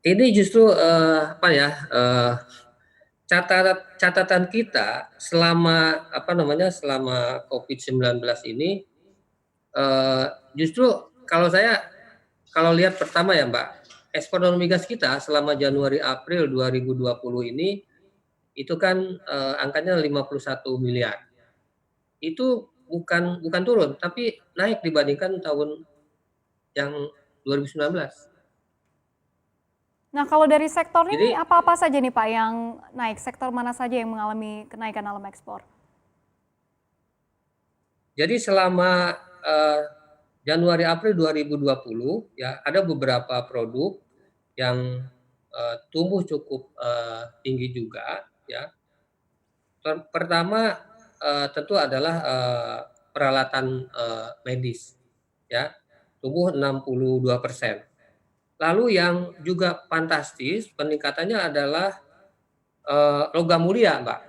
Ini justru, apa ya, catatan kita selama, apa namanya, selama COVID-19 ini, eee, justru kalau saya kalau lihat pertama ya, Mbak, ekspor non migas kita selama Januari April 2020 ini, itu kan, angkanya 51 miliar. Itu bukan turun, tapi naik dibandingkan tahun yang 2019. Nah, kalau dari sektornya nih Jadi apa-apa saja nih Pak yang naik? Sektor mana saja yang mengalami kenaikan dalam ekspor? jadi selama, Januari April 2020 ya, ada beberapa produk yang, tumbuh cukup, tinggi juga ya. Pertama, tentu adalah, peralatan, medis ya, tumbuh 62%. Lalu yang juga fantastis peningkatannya adalah, logam mulia, Mbak,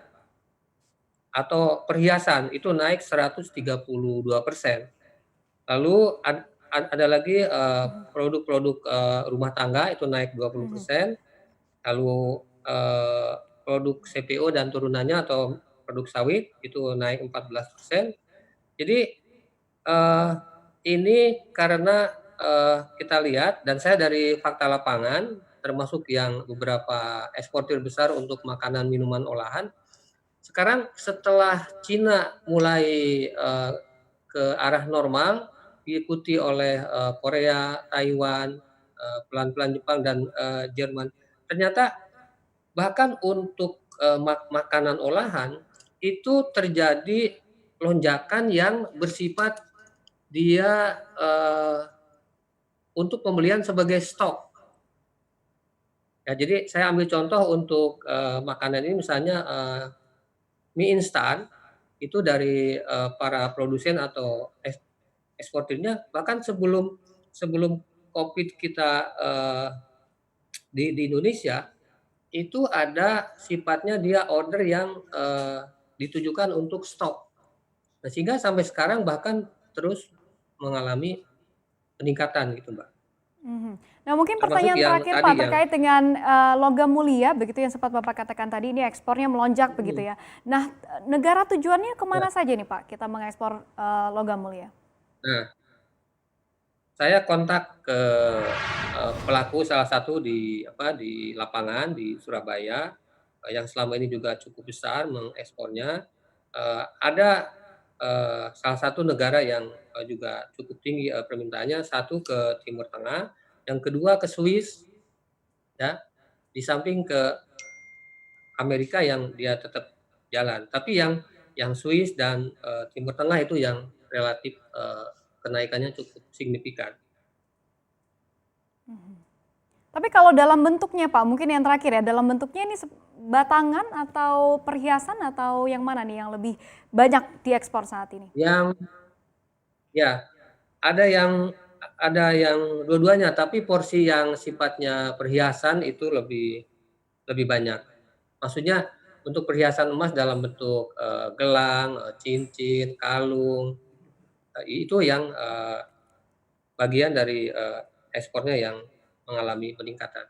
atau perhiasan itu naik 132%. Lalu ada lagi, Mhm. produk-produk, rumah tangga itu naik dua puluh Mhm. persen. Lalu, produk CPO dan turunannya atau produk sawit itu naik 14%. Jadi, eee, ini karena, kita lihat dan saya dari fakta lapangan, termasuk yang beberapa eksportir besar untuk makanan, minuman olahan, sekarang setelah Cina mulai, ke arah normal, diikuti oleh, Korea, Taiwan, pelan-pelan Jepang dan, Jerman. Ternyata bahkan untuk, makanan olahan, itu terjadi lonjakan yang bersifat dia, untuk pembelian sebagai stok. Ya jadi saya ambil contoh untuk, makanan ini misalnya, mie instan, itu dari, para produsen atau eksportirnya bahkan sebelum sebelum Covid kita, di Indonesia, itu ada sifatnya dia order yang, ditujukan untuk stok. Nah, sehingga sampai sekarang bahkan terus mengalami peningkatan gitu, Mbak. Mhm. Nah, mungkin Termasuk pertanyaan yang terakhir tadi Pak yang terkait dengan, logam mulia begitu yang sempat Bapak katakan tadi ini ekspornya melonjak begitu mhm, ya. Nah, negara tujuannya ya. kemana saja nih Pak kita mengekspor, logam mulia? Nah, saya kontak ke, pelaku salah satu di apa, di lapangan di Surabaya, yang selama ini juga cukup besar mengekspornya. Ada, salah satu negara yang, juga cukup tinggi, permintaannya, satu ke Timur Tengah, yang kedua ke Swiss ya, di samping ke Amerika yang dia tetap jalan. Tapi yang Swiss dan, Timur Tengah itu yang relatif, kenaikannya cukup signifikan. Mhm. Tapi kalau dalam bentuknya Pak, mungkin yang terakhir ya, dalam bentuknya ini batangan atau perhiasan atau yang mana nih yang lebih banyak diekspor saat ini? Yang ya, ada yang dua-duanya, tapi porsi yang sifatnya perhiasan itu lebih lebih banyak. Maksudnya untuk perhiasan emas dalam bentuk, gelang, cincin, kalung, itu yang, bagian dari, ekspornya yang mengalami peningkatan.